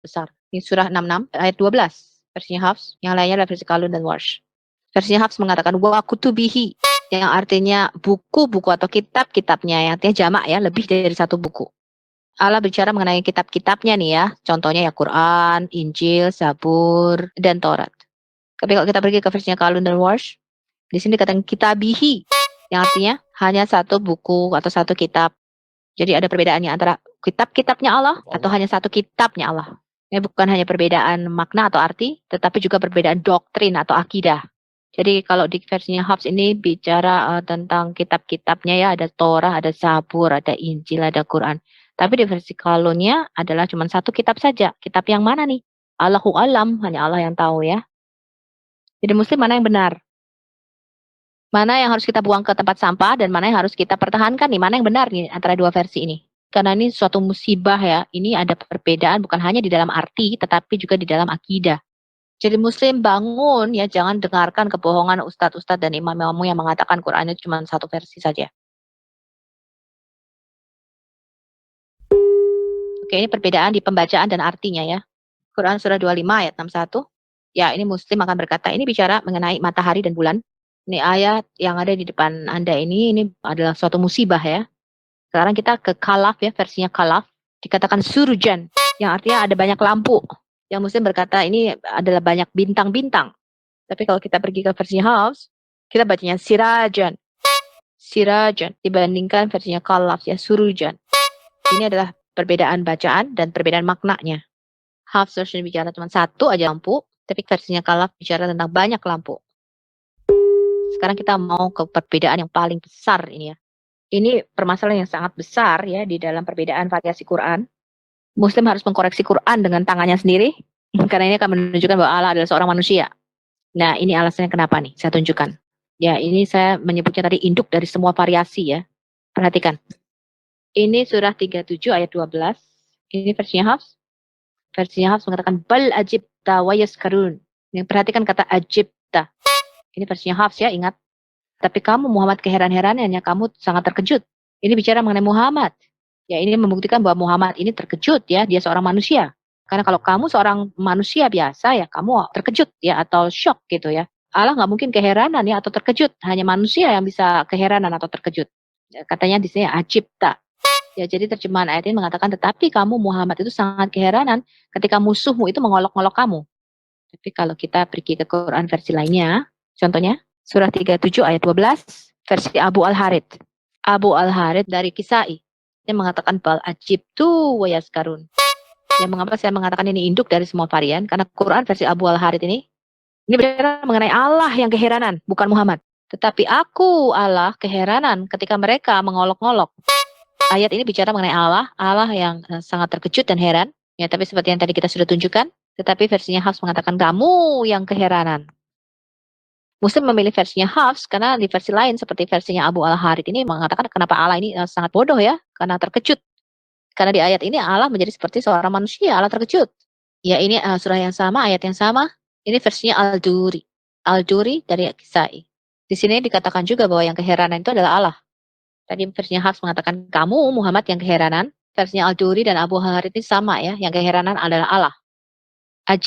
besar. Ini surah 66 ayat 12 versinya Hafs, yang lainnya adalah versi Qalun dan Warsh. Versinya Hafs mengatakan wa kutubihi, yang artinya buku-buku atau kitab-kitabnya, yang artinya jamak ya, lebih dari satu buku. Allah bicara mengenai kitab-kitabnya nih ya, contohnya ya Quran, Injil, Zabur, dan Taurat. Tapi kalau kita pergi ke versinya Qalun dan Warsh, di sini dikatakan kitabihi, yang artinya hanya satu buku atau satu kitab. Jadi ada perbedaannya antara kitab-kitabnya Allah atau hanya satu kitabnya Allah. Ini bukan hanya perbedaan makna atau arti, tetapi juga perbedaan doktrin atau akidah. Jadi kalau di versinya Hafs ini bicara tentang kitab-kitabnya ya, ada Torah, ada Zabur, ada Injil, ada Quran. Tapi di versi Qalunnya adalah cuma satu kitab saja. Kitab yang mana nih? Allahu alam, hanya Allah yang tahu ya. Jadi muslim mana yang benar? Mana yang harus kita buang ke tempat sampah dan mana yang harus kita pertahankan nih? Mana yang benar nih antara dua versi ini? Karena ini suatu musibah ya. Ini ada perbedaan bukan hanya di dalam arti tetapi juga di dalam akidah. Jadi muslim bangun ya, jangan dengarkan kebohongan ustadz-ustadz dan imam-imammu yang mengatakan Quran itu cuma satu versi saja. Oke, ini perbedaan di pembacaan dan artinya ya. Quran surah 25 ayat 61. Ya, ini muslim akan berkata, ini bicara mengenai matahari dan bulan. Ini ayat yang ada di depan Anda ini adalah suatu musibah ya. Sekarang kita ke Kalaf ya, versinya Kalaf. Dikatakan surjan, yang artinya ada banyak lampu. Yang muslim berkata ini adalah banyak bintang-bintang. Tapi kalau kita pergi ke versinya Hafs, kita bacanya sirajan. Sirajan dibandingkan versinya Kalaf ya, surujan. Ini adalah perbedaan bacaan dan perbedaan maknanya. Hafs version bicara cuma satu aja lampu, tapi versinya Kalaf bicara tentang banyak lampu. Sekarang kita mau ke perbedaan yang paling besar ini ya. Ini permasalahan yang sangat besar ya di dalam perbedaan variasi Quran. Muslim harus mengkoreksi Quran dengan tangannya sendiri, karena ini akan menunjukkan bahwa Allah adalah seorang manusia. Nah, ini alasannya kenapa nih, saya tunjukkan. Ya, ini saya menyebutnya tadi induk dari semua variasi ya. Perhatikan. Ini surah 37 ayat 12. Ini versinya Hafs. Versinya Hafs mengatakan bal ajibta wa yaskarun. Perhatikan kata ajibta. Ini versinya Hafs ya, ingat. Tapi kamu Muhammad keheran-heranannya, kamu sangat terkejut. Ini bicara mengenai Muhammad. Ya, ini membuktikan bahwa Muhammad ini terkejut ya, dia seorang manusia. Karena kalau kamu seorang manusia biasa ya, kamu terkejut ya atau shock gitu ya. Allah nggak mungkin keheranan ya atau terkejut. Hanya manusia yang bisa keheranan atau terkejut. Ya, katanya di sini ajibta. Ya, jadi terjemahan ayat ini mengatakan tetapi kamu Muhammad itu sangat keheranan ketika musuhmu itu mengolok-olok kamu. Tapi kalau kita pergi ke Quran versi lainnya, contohnya surah 37 ayat 12 versi Abu Al-Harith. Abu Al-Harith dari Kisai. Dia mengatakan bal ajibtu wa yaskarun. Ya, mengapa saya mengatakan ini induk dari semua varian? Karena Quran versi Abu Al-Harith ini bicara mengenai Allah yang keheranan, bukan Muhammad. Tetapi aku Allah keheranan ketika mereka mengolok-olok. Ayat ini bicara mengenai Allah yang sangat terkejut dan heran. Ya, tapi seperti yang tadi kita sudah tunjukkan, tetapi versinya Hafs mengatakan kamu yang keheranan. Muslim memilih versinya Hafs karena di versi lain seperti versinya Abu Al-Harith ini mengatakan kenapa Allah ini sangat bodoh ya, karena terkejut. Karena di ayat ini Allah menjadi seperti seorang manusia, Allah terkejut. Ya, ini surah yang sama, ayat yang sama. Ini versinya Al-Duri. Al-Duri dari Kisai. Di sini dikatakan juga bahwa yang keheranan itu adalah Allah. Tadi versinya Hafs mengatakan kamu Muhammad yang keheranan. Versinya Al-Duri dan Abu Harith ini sama ya, yang keheranan adalah Allah.